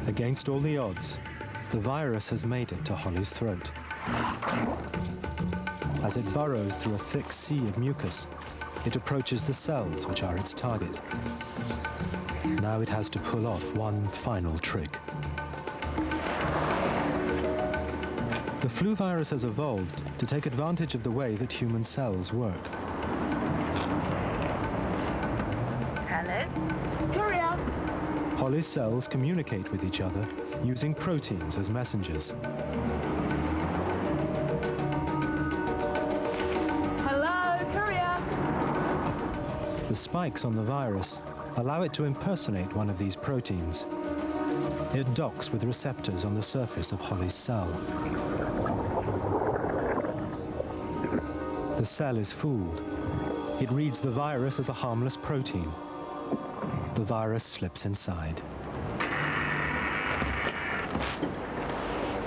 Against all the odds, the virus has made it to Holly's throat. As it burrows through a thick sea of mucus, it approaches the cells which are its target. Now it has to pull off one final trick. The flu virus has evolved to take advantage of the way that human cells work. Hello? Gloria? Holly's cells communicate with each other using proteins as messengers. Hello, Gloria? The spikes on the virus allow it to impersonate one of these proteins. It docks with receptors on the surface of Holly's cell. The cell is fooled. It reads the virus as a harmless protein. The virus slips inside.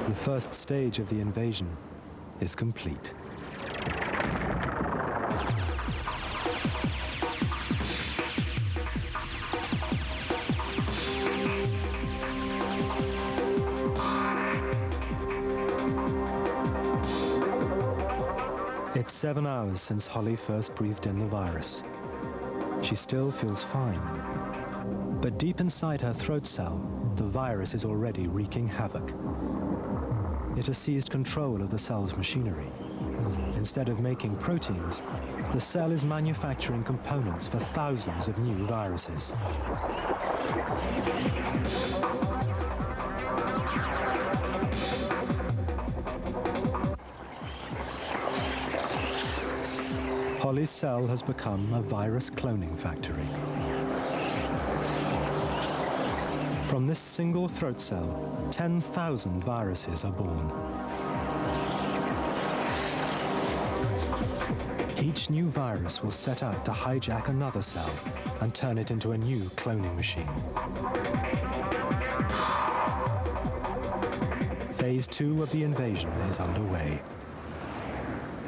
The first stage of the invasion is complete. It's 7 hours since Holly first breathed in the virus. She still feels fine. But deep inside her throat cell, the virus is already wreaking havoc. It has seized control of the cell's machinery. Instead of making proteins, the cell is manufacturing components for thousands of new viruses. Holly's cell has become a virus cloning factory. From this single throat cell, 10,000 viruses are born. Each new virus will set out to hijack another cell and turn it into a new cloning machine. Phase 2 of the invasion is underway.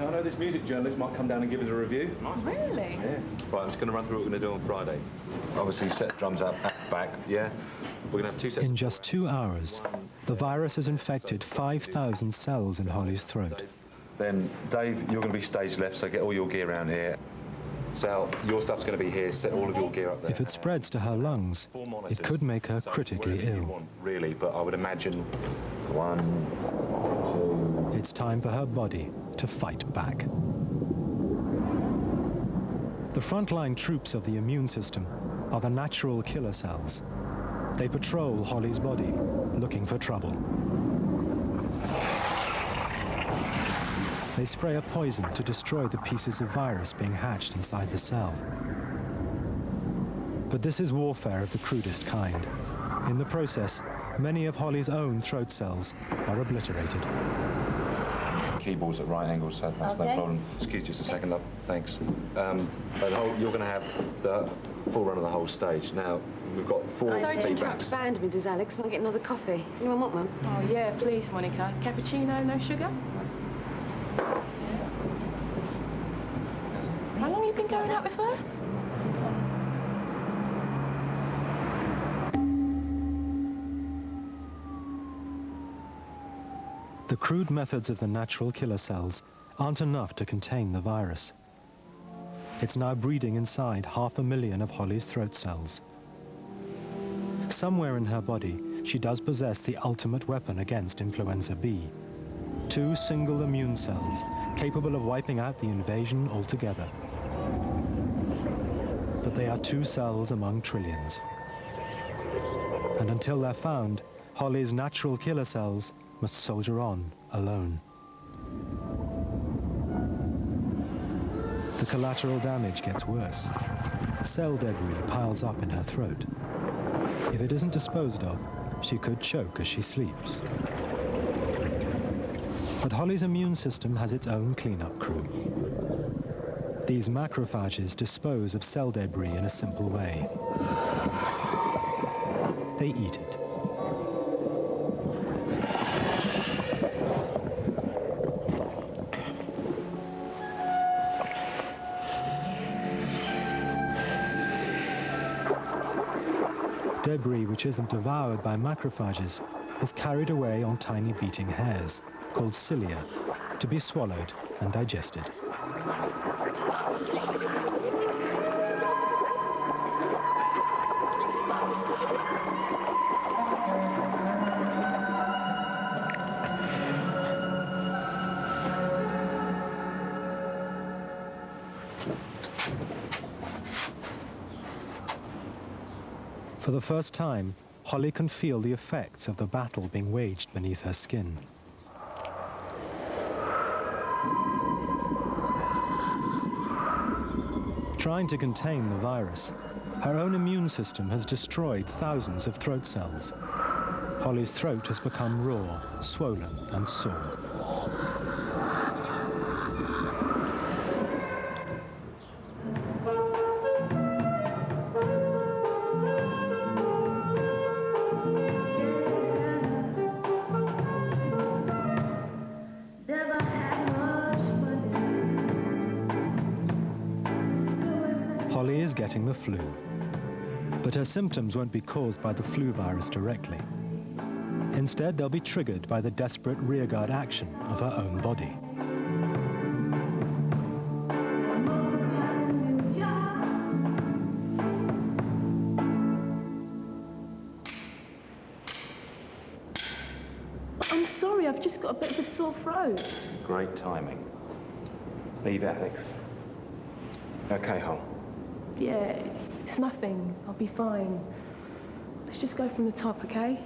I know this music journalist might come down and give us a review. Nice. Really? Yeah. Right, I'm just going to run through what we're going to do on Friday. Obviously, set drums up, back, yeah? We're going to have 2 sets. In just 2 hours, the virus has infected 5,000 cells in Holly's throat. Then, Dave, you're going to be stage left, so get all your gear around here. Sal, your stuff's going to be here, set all of your gear up there. If it spreads to her lungs, it could make her critically ill. Really, but I would imagine 1, 2... It's time for her body to fight back. The frontline troops of the immune system are the natural killer cells. They patrol Holly's body, looking for trouble. They spray a poison to destroy the pieces of virus being hatched inside the cell. But this is warfare of the crudest kind. In the process, many of Holly's own throat cells are obliterated. Keyboards at right angles, so that's no problem. Excuse just a second, love. Thanks. You're going to have the full run of the whole stage. Now, we've got 4 Sorry to tea interrupt bags. band me, does Alex? Want to get another coffee? Anyone want one? Oh, yeah, please, Monica. Cappuccino, no sugar? How long have you been going out with her? The crude methods of the natural killer cells aren't enough to contain the virus. It's now breeding inside 500,000 of Holly's throat cells. Somewhere in her body, she does possess the ultimate weapon against influenza B. 2 single immune cells capable of wiping out the invasion altogether. But they are 2 cells among trillions. And until they're found, Holly's natural killer cells must soldier on alone. The collateral damage gets worse. Cell debris piles up in her throat. If it isn't disposed of, she could choke as she sleeps. But Holly's immune system has its own cleanup crew. These macrophages dispose of cell debris in a simple way. They eat it. Debris which isn't devoured by macrophages is carried away on tiny beating hairs, called cilia, to be swallowed and digested. For the first time, Holly can feel the effects of the battle being waged beneath her skin. Trying to contain the virus, her own immune system has destroyed thousands of throat cells. Holly's throat has become raw, swollen and sore. Holly is getting the flu, but her symptoms won't be caused by the flu virus directly. Instead, they'll be triggered by the desperate rearguard action of her own body. I'm sorry, I've just got a bit of a sore throat. Great timing. Leave it, Alex. Okay, Hol. Yeah, it's nothing. I'll be fine. Let's just go from the top, okay?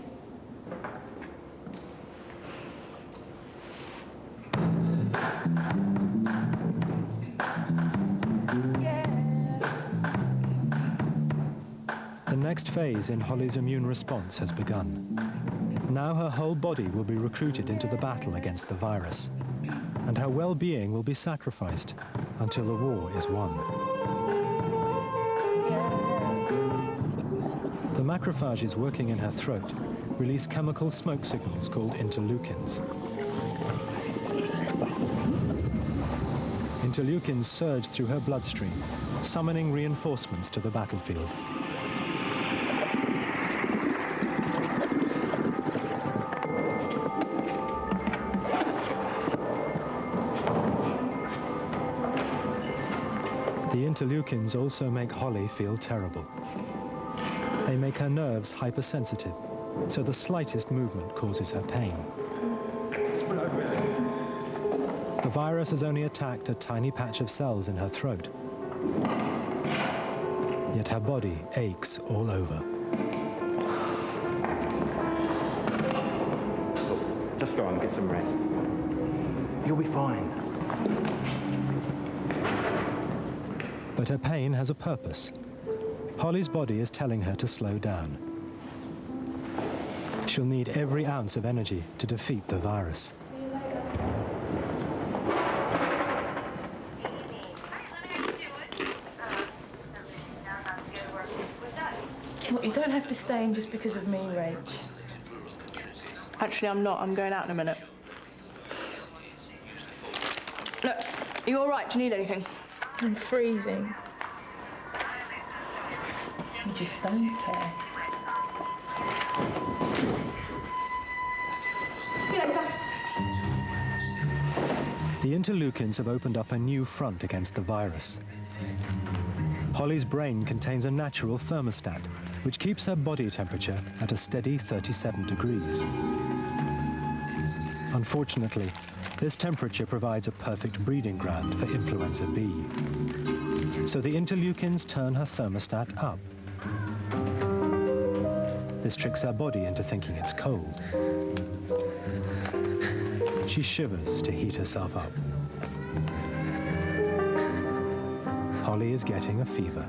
The next phase in Holly's immune response has begun. Now her whole body will be recruited into the battle against the virus, and her well-being will be sacrificed until the war is won. The macrophages working in her throat release chemical smoke signals called interleukins. Interleukins surge through her bloodstream, summoning reinforcements to the battlefield. The interleukins also make Holly feel terrible. They make her nerves hypersensitive, so the slightest movement causes her pain. The virus has only attacked a tiny patch of cells in her throat, yet her body aches all over. Look, just go and get some rest. You'll be fine. But her pain has a purpose. Holly's body is telling her to slow down. She'll need every ounce of energy to defeat the virus. Look, you don't have to stay in just because of me, Rach. Actually, I'm not. I'm going out in a minute. Look, are you all right? Do you need anything? I'm freezing. You just don't care. See you later. The interleukins have opened up a new front against the virus. Holly's brain contains a natural thermostat, which keeps her body temperature at a steady 37 degrees. Unfortunately, this temperature provides a perfect breeding ground for influenza B. So the interleukins turn her thermostat up. This tricks her body into thinking it's cold. She shivers to heat herself up. Holly is getting a fever.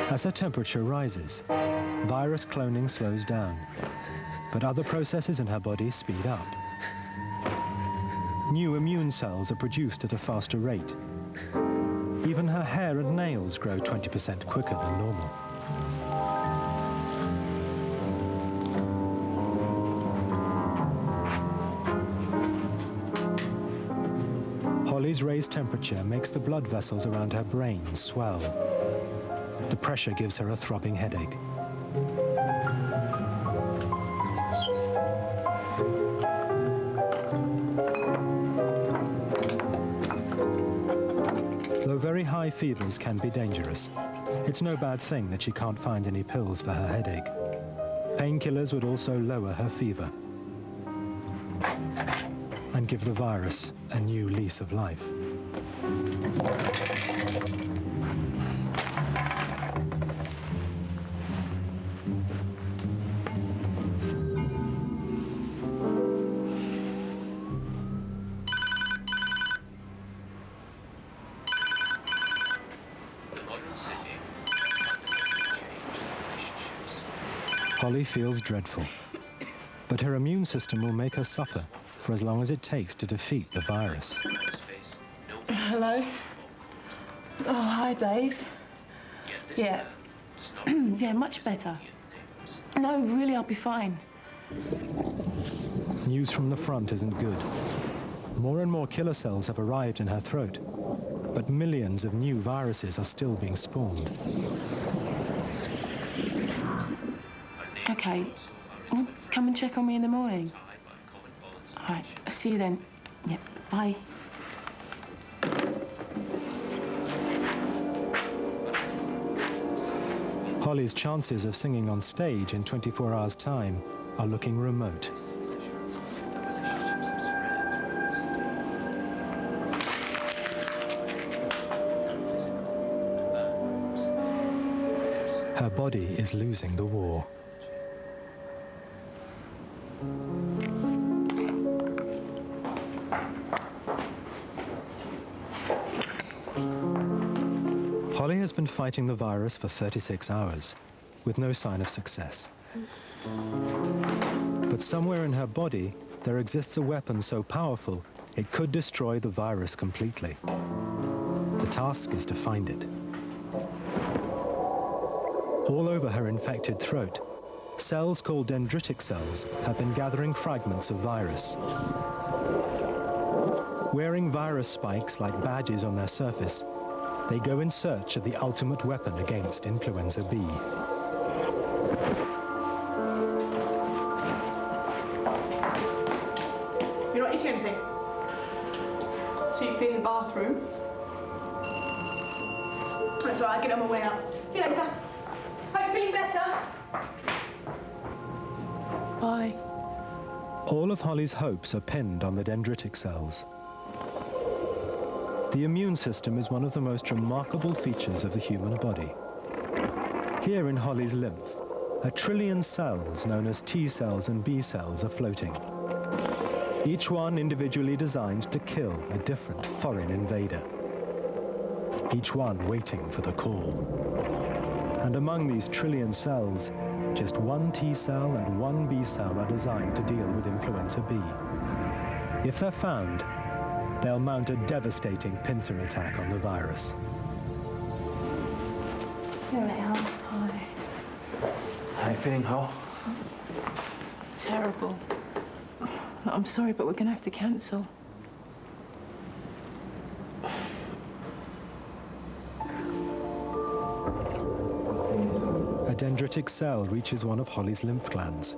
As her temperature rises, virus cloning slows down, but other processes in her body speed up. New immune cells are produced at a faster rate. Even her hair and nails grow 20% quicker than normal. Holly's raised temperature makes the blood vessels around her brain swell. The pressure gives her a throbbing headache. Though very high fevers can be dangerous, it's no bad thing that she can't find any pills for her headache. Painkillers would also lower her fever and give the virus a new lease of life. Holly feels dreadful, but her immune system will make her suffer for as long as it takes to defeat the virus. Hello? Oh, hi, Dave. Yeah. Yeah, much better. No, really, I'll be fine. News from the front isn't good. More and more killer cells have arrived in her throat, but millions of new viruses are still being spawned. Okay. Well, come and check on me in the morning. All right, I'll see you then. Yeah, bye. Holly's chances of singing on stage in 24 hours' time are looking remote. Her body is losing the war. Holly has been fighting the virus for 36 hours, with no sign of success. But somewhere in her body, there exists a weapon so powerful, it could destroy the virus completely. The task is to find it. All over her infected throat, cells called dendritic cells have been gathering fragments of virus. Wearing virus spikes like badges on their surface, they go in search of the ultimate weapon against influenza B. You're not eating anything? So you've been in the bathroom? That's all right, I'll get on my way out. See you later. Hope you're feeling better. Bye. All of Holly's hopes are pinned on the dendritic cells. The immune system is one of the most remarkable features of the human body. Here in Holly's lymph, 1 trillion cells known as T cells and B cells are floating. Each one individually designed to kill a different foreign invader. Each one waiting for the call. And among these trillion cells, just 1 T cell and 1 B cell are designed to deal with influenza B. If they're found, they'll mount a devastating pincer attack on the virus. You're right, Hal. Hi. How are you feeling, Hal? Terrible. Look, I'm sorry, but we're going to have to cancel. A dendritic cell reaches one of Holly's lymph glands.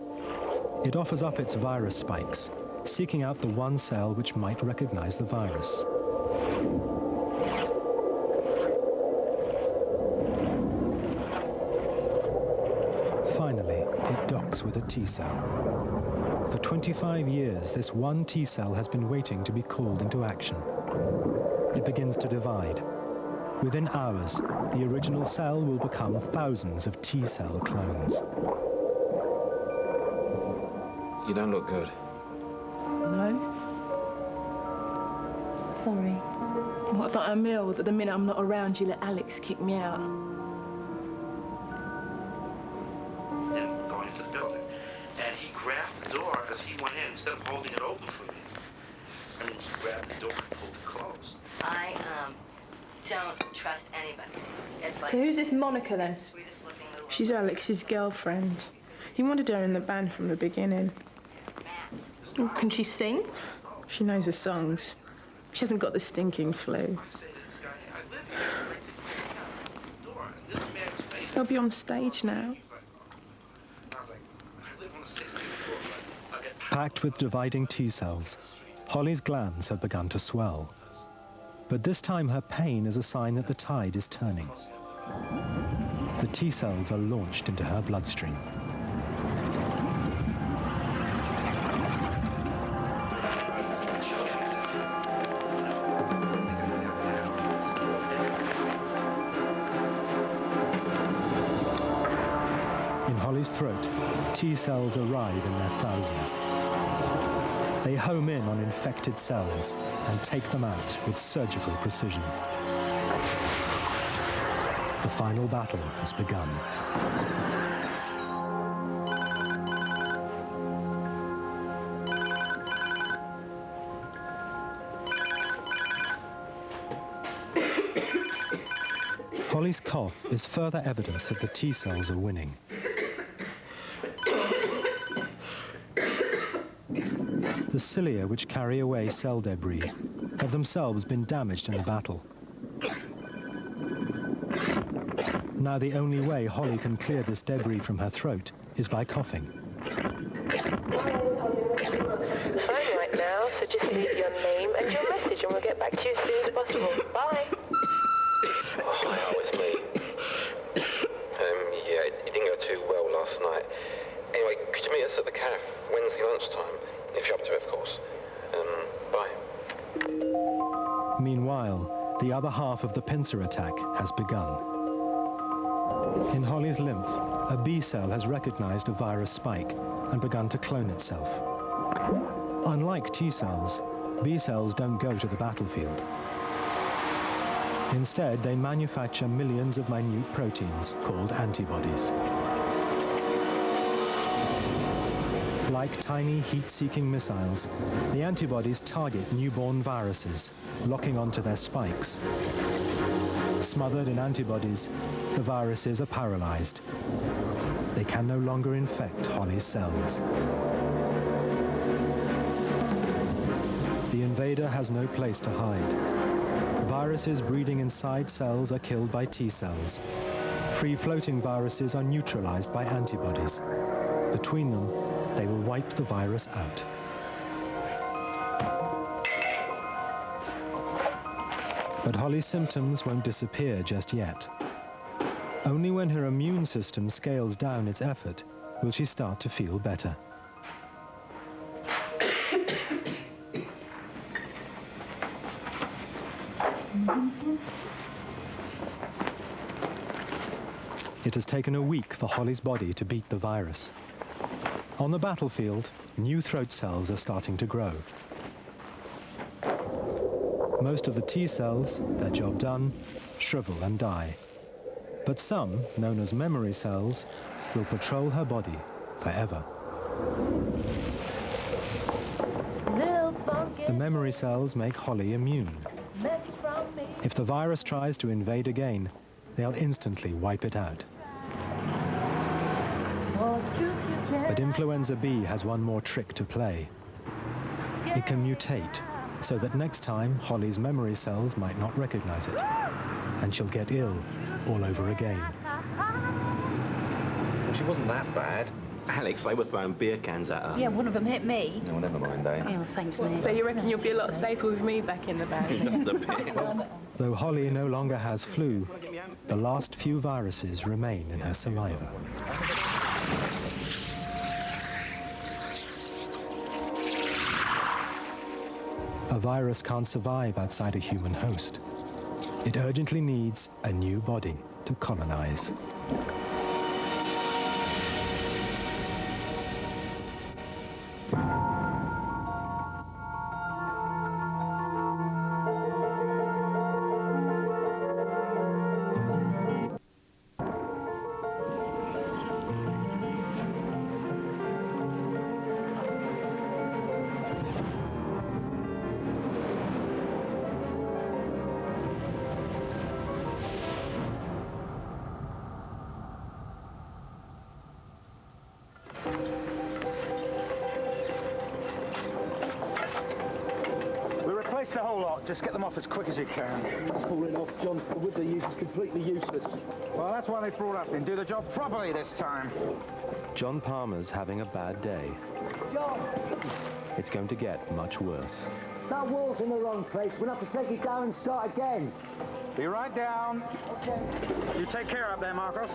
It offers up its virus spikes, seeking out the one cell which might recognize the virus. Finally, it docks with a T cell. For 25 years, this one T cell has been waiting to be called into action. It begins to divide. Within hours, the original cell will become thousands of T cell clones. You don't look good. No? Sorry. What about a meal that the minute I'm not around, you let Alex kick me out? Him going into the building, and he grabbed the door as he went in instead of holding it open for me. I mean, he grabbed the door and pulled it closed. I don't trust anybody. It's like So who's this Monica then? the sweetest looking little She's Alex's girlfriend. He wanted her in the band from the beginning. mat. Oh, can she sing? She knows the songs. She hasn't got the stinking flu. I say to this guy, I live here. I think we hang out the door, and this man's face. They'll be on stage now. He's like, I was like, I live on the 16th floor, but I'll get Packed with dividing T cells, Holly's glands have begun to swell. But this time her pain is a sign that the tide is turning. The T cells are launched into her bloodstream. In Holly's throat, T cells arrive in their thousands. They home in on infected cells and take them out with surgical precision. The final battle has begun. Holly's cough is further evidence that the T cells are winning. The cilia which carry away cell debris have themselves been damaged in the battle. Now the only way Holly can clear this debris from her throat is by coughing. Fine right now, so just leave your name and your message and we'll get back to you as soon as possible. Bye. Hi, it's me. Yeah, it didn't go too well last night. Anyway, could you meet us at the cafe Wednesday lunchtime? If you're up to it, of course. Bye. Meanwhile, the other half of the pincer attack has begun. In Holly's lymph, a B cell has recognized a virus spike and begun to clone itself. Unlike T cells, B cells don't go to the battlefield. Instead, they manufacture millions of minute proteins called antibodies. Like tiny heat-seeking missiles, the antibodies target newborn viruses, locking onto their spikes. Smothered in antibodies, the viruses are paralyzed. They can no longer infect Holly's cells. The invader has no place to hide. Viruses breeding inside cells are killed by T cells. Free-floating viruses are neutralized by antibodies. Between them, they will wipe the virus out. But Holly's symptoms won't disappear just yet. Only when her immune system scales down its effort will she start to feel better. It has taken a week for Holly's body to beat the virus. On the battlefield, new throat cells are starting to grow. Most of the T cells, their job done, shrivel and die. But some, known as memory cells, will patrol her body forever. The memory cells make Holly immune. If the virus tries to invade again, they'll instantly wipe it out. But influenza B has one more trick to play. It can mutate, so that next time Holly's memory cells might not recognize it, and she'll get ill all over again. She wasn't that bad. Alex, they were throwing beer cans at her. Yeah, one of them hit me. No, never mind, eh? Yeah, well, thanks, mate. So you reckon you'll be a lot safer with me back in the band? Just a bit. Though Holly no longer has flu, the last few viruses remain in her saliva. A virus can't survive outside a human host. It urgently needs a new body to colonize. Waste the whole lot. Just get them off as quick as you can. It's falling off, John. The wood they use is completely useless. Well, that's why they brought us in. Do the job properly this time. John Palmer's having a bad day. John! It's going to get much worse. That wall's in the wrong place. We'll have to take it down and start again. Be right down. Okay. You take care up there, Marcos.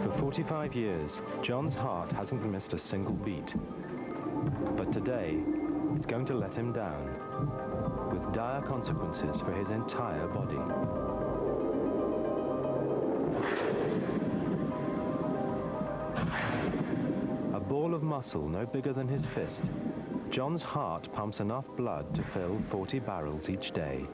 For 45 years, John's heart hasn't missed a single beat. But today, it's going to let him down, with dire consequences for his entire body. A ball of muscle no bigger than his fist, John's heart pumps enough blood to fill 40 barrels each day.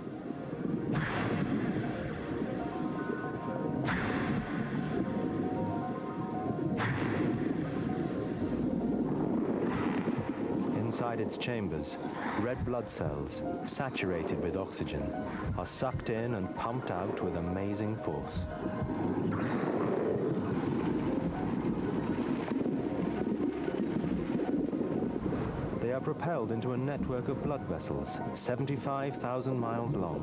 Inside its chambers, red blood cells, saturated with oxygen, are sucked in and pumped out with amazing force. They are propelled into a network of blood vessels, 75,000 miles long,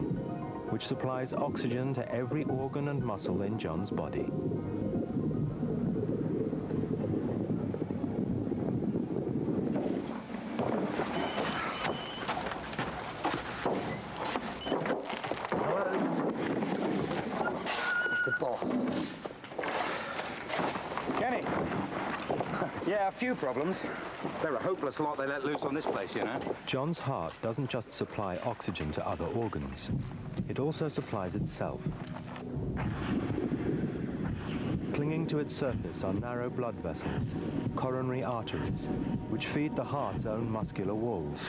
which supplies oxygen to every organ and muscle in John's body. Yeah, a few problems. They're a hopeless lot they let loose on this place, you know. John's heart doesn't just supply oxygen to other organs. It also supplies itself. Clinging to its surface are narrow blood vessels, coronary arteries, which feed the heart's own muscular walls.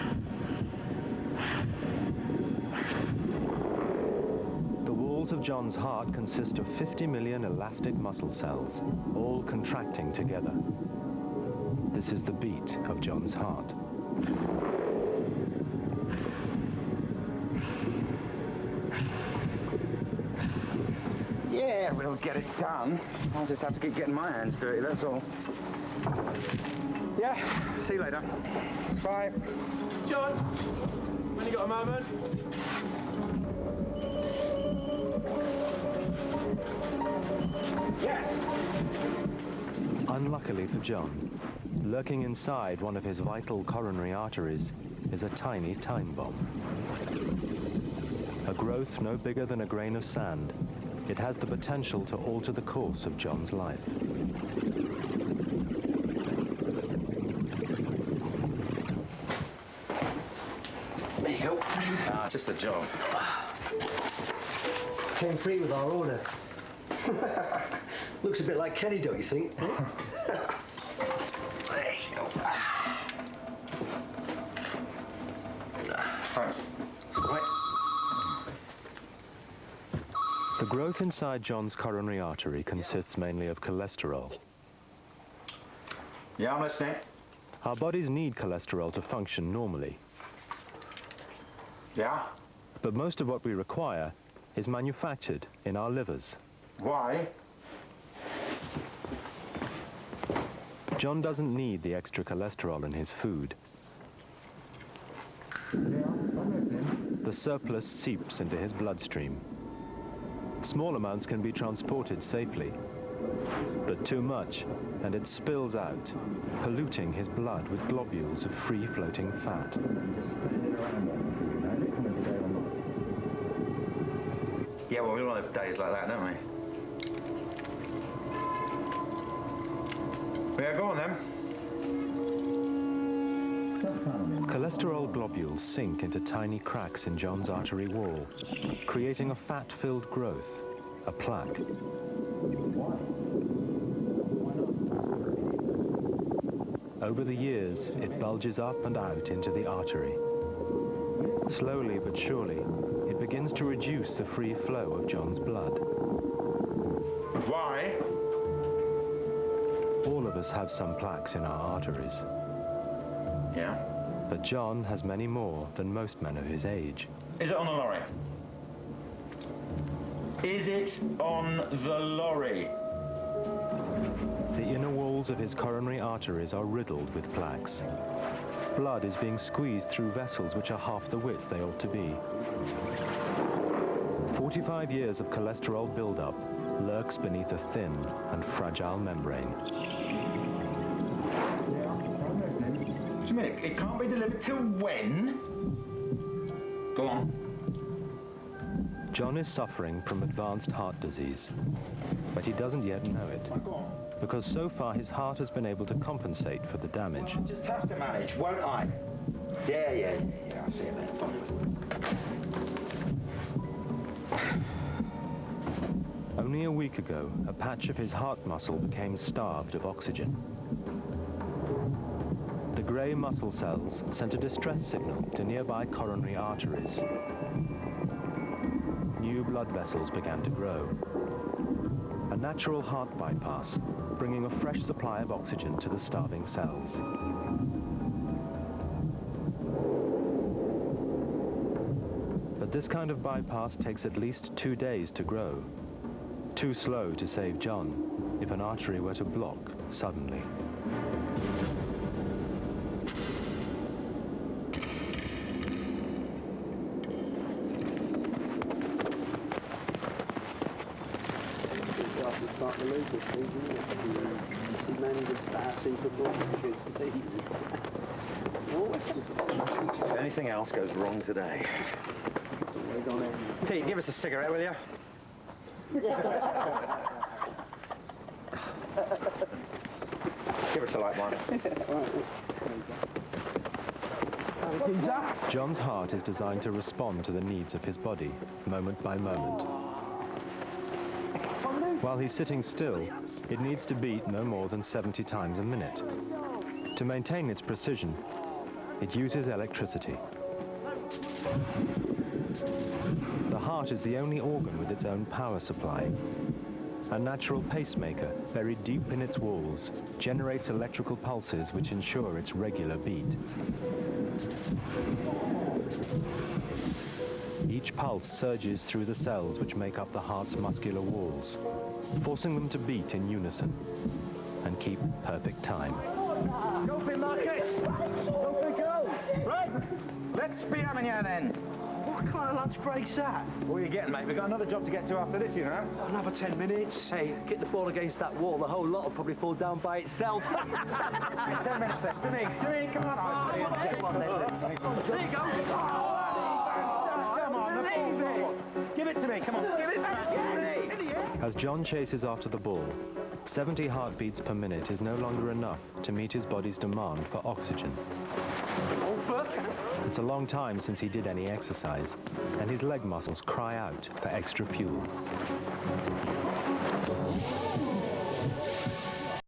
The walls of John's heart consist of 50 million elastic muscle cells, all contracting together. This is the beat of John's heart. Yeah, we'll get it done. I'll just have to keep getting my hands dirty, that's all. Yeah, see you later. Bye. John, when you got a moment? Yes! Unluckily for John, lurking inside one of his vital coronary arteries is a tiny time bomb. A growth no bigger than a grain of sand, it has the potential to alter the course of John's life. There you go. Just the job. Came free with our order. Looks a bit like Kenny, don't you think? The growth inside John's coronary artery consists mainly of cholesterol. Yeah, I'm listening. Our bodies need cholesterol to function normally. Yeah? But most of what we require is manufactured in our livers. Why? John doesn't need the extra cholesterol in his food. The surplus seeps into his bloodstream. Small amounts can be transported safely, but too much, and it spills out, polluting his blood with globules of free-floating fat. Yeah, well, we all have days like that, don't we? Yeah, go on then. Cholesterol globules sink into tiny cracks in John's artery wall, creating a fat-filled growth, a plaque. Over the years, it bulges up and out into the artery. Slowly but surely, it begins to reduce the free flow of John's blood. Why? All of us have some plaques in our arteries. Yeah? But John has many more than most men of his age. Is it on the lorry? Is it on the lorry? The inner walls walls of his coronary arteries are riddled with plaques. Blood is being squeezed through vessels which are half the width they ought to be. 45 years of cholesterol buildup lurks beneath a thin and fragile membrane. What do you mean? It can't be delivered till when? Go on. John is suffering from advanced heart disease, but he doesn't yet know it, because so far his heart has been able to compensate for the damage. I'll just have to manage, won't I? Yeah, I'll see you then. Only a week ago, a patch of his heart muscle became starved of oxygen. The grey muscle cells sent a distress signal to nearby coronary arteries. New blood vessels began to grow. A natural heart bypass, bringing a fresh supply of oxygen to the starving cells. But this kind of bypass takes at least 2 days to grow. Too slow to save John if an artery were to block suddenly. If anything else goes wrong today. Pete, give us a cigarette, will you? Give us a light one. John's heart is designed to respond to the needs of his body, moment by moment. While he's sitting still, it needs to beat no more than 70 times a minute. To maintain its precision, it uses electricity. The heart is the only organ with its own power supply. A natural pacemaker, buried deep in its walls, generates electrical pulses which ensure its regular beat. Each pulse surges through the cells which make up the heart's muscular walls, forcing them to beat in unison and keep perfect time. Go, Marcus! Go, go! Right, let's be having you then. What kind of lunch break's that? What are you getting, mate? We've got another job to get to after this, you know? Another 10 minutes. Hey, get the ball against that wall. The whole lot will probably fall down by itself. 10 minutes then. To me, come on. Come on, then. There you go. Come on, leave it. Give it to me, come on. Give it back to me. As John chases after the ball, 70 heartbeats per minute is no longer enough to meet his body's demand for oxygen. It's a long time since he did any exercise, and his leg muscles cry out for extra fuel.